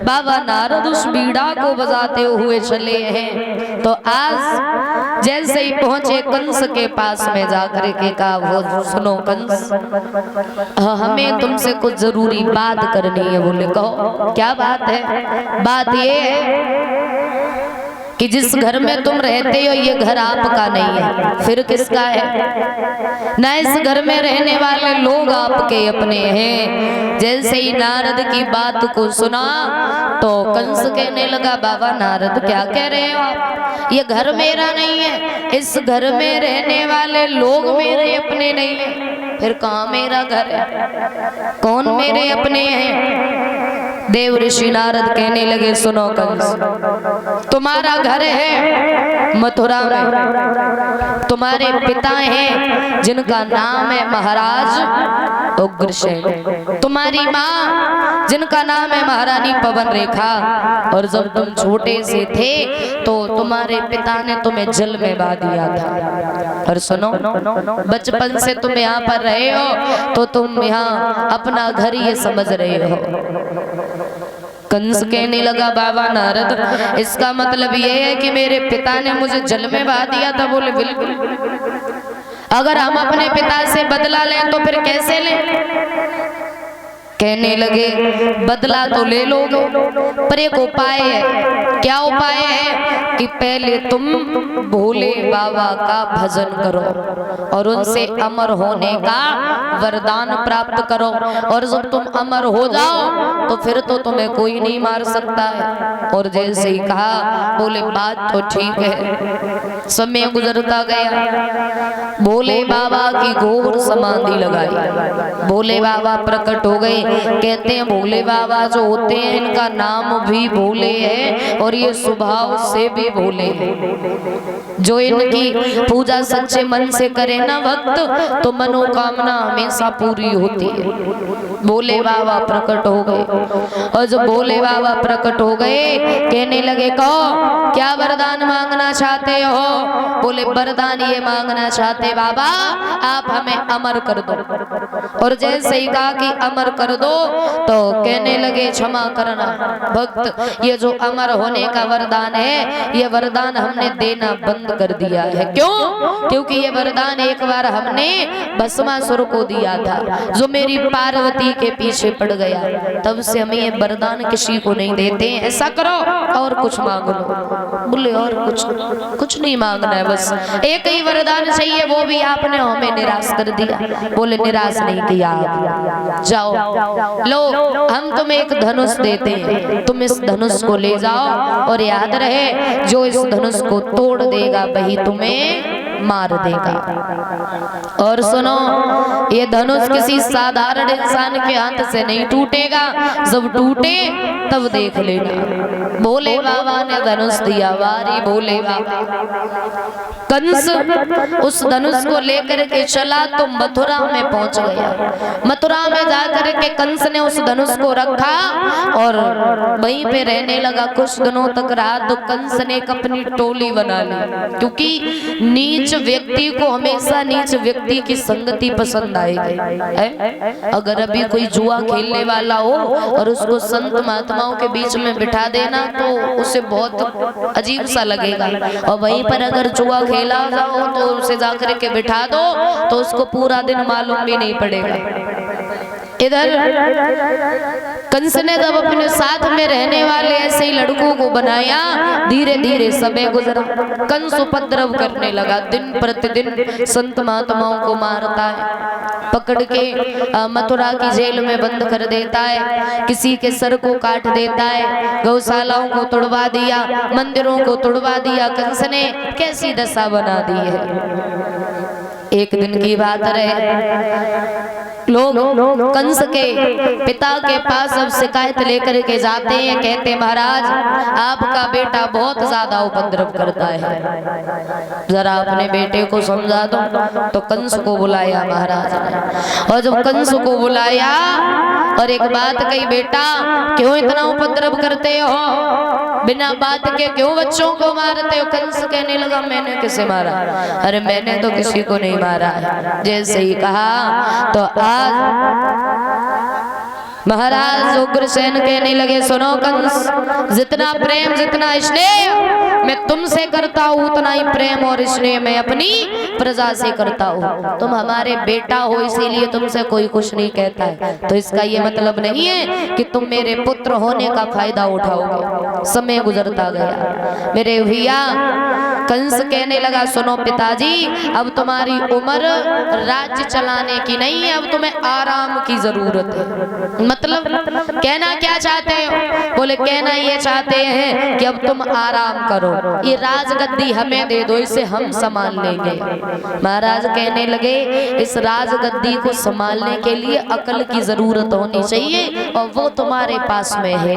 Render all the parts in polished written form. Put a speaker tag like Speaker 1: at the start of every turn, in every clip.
Speaker 1: बाबा नारद उस बीड़ा को बजाते हुए चले हैं। तो आज जैसे ही पहुंचे कंस के पास में जाकर के कहा, वो सुनो कंस, हमें तुमसे कुछ जरूरी बात करनी है। बोले कहो क्या बात है? बात ये है कि जिस घर में तुम रहते हो ये घर आपका नहीं है, फिर किसका है? ना इस घर में रहने वाले लोग आपके अपने हैं। जैसे ही नारद की बात को सुना तो कंस कहने लगा, बाबा नारद क्या कह रहे हो आप? ये घर मेरा नहीं है, इस घर में रहने वाले लोग मेरे अपने नहीं है, फिर कहाँ मेरा घर है? कौन मेरे अपने हैं? देव ऋषि नारद कहने लगे, सुनो कंस, तुम्हारा घर है मथुरा में, तुम्हारे पिता हैं जिनका नाम है महाराज उग्रसेन, तुम्हारी माँ जिनका नाम है महारानी पवन रेखा, और जब तुम छोटे से थे तो तुम्हारे पिता ने तुम्हें जल में बहा दिया था। और सुनो, बचपन से तुम यहाँ पर रहे हो तो तुम यहाँ अपना घर ये समझ रहे हो। कंस कहने लगा, बाबा नारद इसका मतलब ये है कि मेरे पिता ने मुझे जल में बहा दिया था? बोले बिल्कुल। अगर हम अपने पिता से बदला लें तो फिर कैसे लें? कहने लगे, बदला तो ले लोगे पर एक उपाय है। क्या उपाय है? कि पहले तुम भोले बाबा का भजन करो और उनसे अमर होने का वरदान प्राप्त करो, और जब तुम अमर हो जाओ तो फिर तो तुम्हें कोई नहीं मार सकता है। और जैसे ही कहा, बोले बात तो ठीक है। समय गुजरता गया, भोले बाबा की घोर समाधि लगाई, भोले बाबा प्रकट हो गए। कहते हैं भोले बाबा जो होते हैं इनका नाम भी भोले है और ये स्वभाव से भी भोले हैं। जो इनकी पूजा सच्चे मन से करे ना भक्त, तो मनोकामना हमेशा पूरी होती है। भोले बाबा प्रकट हो गए, और जब भोले बाबा प्रकट हो गए कहने लगे, कहो क्या वरदान मांगना चाहते हो? बोले वरदान ये मांगना चाहते बाबा, आप हमें अमर कर दो। और जैसे ही कहा कि अमर कर दो तो कहने लगे, क्षमा करना भक्त, ये जो अमर होने का वरदान है ये वरदान हमने देना बंद कर दिया है। क्यों? क्योंकि ये वरदान एक बार हमने भस्मासुर को दिया था जो मेरी पार्वती के पीछे पड़ गया, तब से हमें ये वरदान किसी को नहीं देते। ऐसा करो और कुछ मांग लो। बोले और कुछ नहीं मांगना है, बस एक ही वरदान चाहिए, वो भी आपने हमें निराश कर दिया। बोले निराश नहीं किया, जाओ लो हम तुम्हें एक धनुष देते हैं, तुम इस धनुष को ले जाओ और याद रहे जो इस धनुष को तोड़ देगा वही तुम्हें मार देगा। और सुनो, ये धनुष किसी साधारण इंसान के हाथ से नहीं टूटेगा, जब टूटे तब देख लेना। भोले बाबा ने धनुष दिया, वारी भोले बाबा। कंस उस धनुष को लेकर के चला तो मथुरा में पहुंच गया। मथुरा में जाकर के कंस ने उस धनुष को रखा और वहीं पे रहने लगा। कुछ दिनों तक रहा तो कंस ने एक अपनी टोली बना ली, क्योंकि नीच व्यक्ति को हमेशा नीच व्यक्ति की संगति पसंद आएगी। अगर अभी कोई जुआ खेलने वाला हो और उसको संत महात्माओं के बीच में बिठा देना तो उसे बहुत अजीब सा लगेगा, और वहीं पर अगर जुआ खेला जाओ तो उसे जाकर के बिठा दो तो उसको पूरा दिन मालूम भी नहीं पड़ेगा। इधर कंस ने जब अपने साथ में रहने वाले ऐसे ही लड़कों को बनाया, धीरे धीरे समय गुजरा। कंस उपद्रव करने लगा, दिन प्रतिदिन संत महात्माओं को मारता है, पकड़ के मथुरा की जेल में बंद कर देता है, किसी के सर को काट देता है, गौशालाओं को तोड़वा दिया, मंदिरों को तोड़वा दिया। कंस ने कैसी दशा बना दी है। एक दिन की बात रहे, लोग कंस के पिता के पास अब शिकायत लेकर के जाते हैं, कहते महाराज आपका बेटा बहुत ज्यादा उपद्रव करता है, जरा अपने बेटे को समझा दो। तो कंस को बुलाया महाराज ने, और जब कंस को बुलाया और एक बात कही, बेटा क्यों इतना उपद्रव करते हो, बिना बात के क्यों बच्चों को मारते हो? कंस कहने लगा, मैंने किसे मारा? अरे मैंने तो किसी को नहीं मारा है। जैसे ही कहा तो आज महाराज उग्रसेन कहने लगे, सुनो कंस, जितना प्रेम जितना स्नेह मैं तुमसे करता हूँ उतना ही प्रेम और स्नेह मैं अपनी प्रजा से करता हूँ। तुम हमारे बेटा हो इसीलिए तुमसे कोई कुछ नहीं कहता है, तो इसका ये मतलब नहीं है कि तुम मेरे पुत्र होने का फायदा उठाओगे। समय गुजरता गया। मेरे भैया कंस कहने लगा, सुनो पिताजी, अब तुम्हारी उम्र राज्य चलाने की नहीं है, अब तुम्हें आराम की जरूरत है। मतलब कहना क्या चाहते हो? बोले कहना ये चाहते हैं कि अब तुम आराम करो, ये राजगद्दी हमें दे दो, इसे हम संभाल लेंगे। महाराज कहने लगे, इस राजगद्दी को संभालने के लिए अकल की जरूरत होनी चाहिए और वो तुम्हारे पास में है।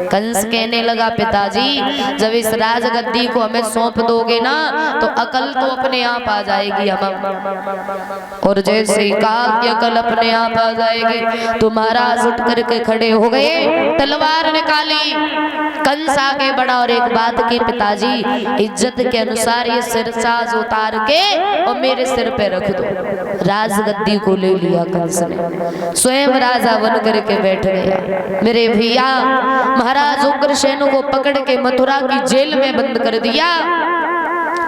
Speaker 1: कंस कहने लगा, पिताजी जब इस राजगद्दी को हमें सौंप दोगे ना तो अकल तो अपने आप आ जाएगी हम। और जैसे ही कहा कि अकल अपने आप आ जाएगी तो महाराज उठ करके खड़े हो गए, तलवार निकाली। कंस आगे बढ़ा और एक बात की, पिताजी इज्जत के अनुसार ये सिरसाज उतार के और मेरे सिर पे रख दो। राजगद्दी को ले लिया कंस ने, स्वयं राजा बन करके बैठ गया। मेरे भैया महाराज उग्रसेन को पकड़ के मथुरा की जेल में बंद कर दिया।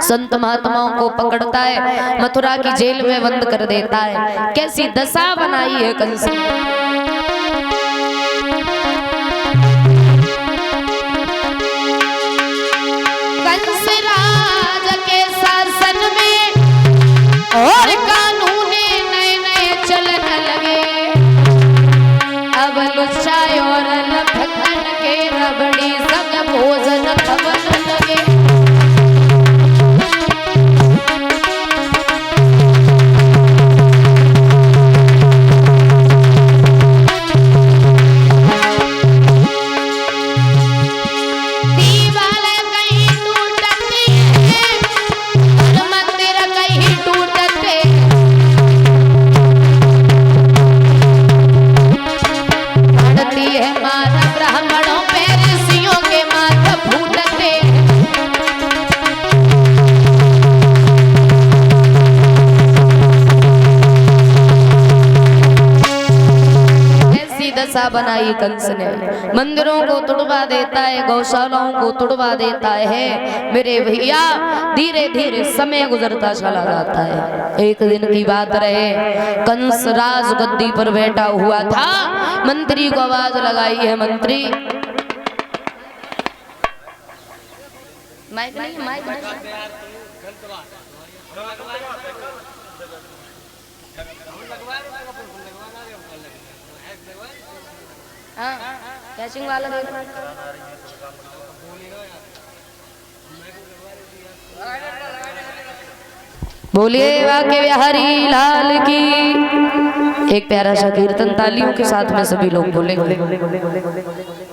Speaker 1: संत महात्माओं को पकड़ता है, मथुरा की जेल में बंद कर देता है। कैसी दशा बनाई है कंस ने। और कानून नए नए चलन लगे, अब लुच्चाई और लफंगन के रबड़ी संग भोजन भवन लगे। बनाई कंस ने, मंदिरों को तुड़वा देता है, गौशालाओं को तुड़वा देता है। मेरे भैया धीरे धीरे समय गुजरता चला जाता है। एक दिन की बात रहे, कंस राज गद्दी पर बैठा हुआ था। मंत्री को आवाज लगाई है, मंत्री माइक नहीं, माइक नहीं। हाँ, कैचिंग वाला दे। बोलिए वाके बिहारी लाल की। एक प्यारा सा कीर्तन तालियों के साथ में सभी लोग बोलेंगे।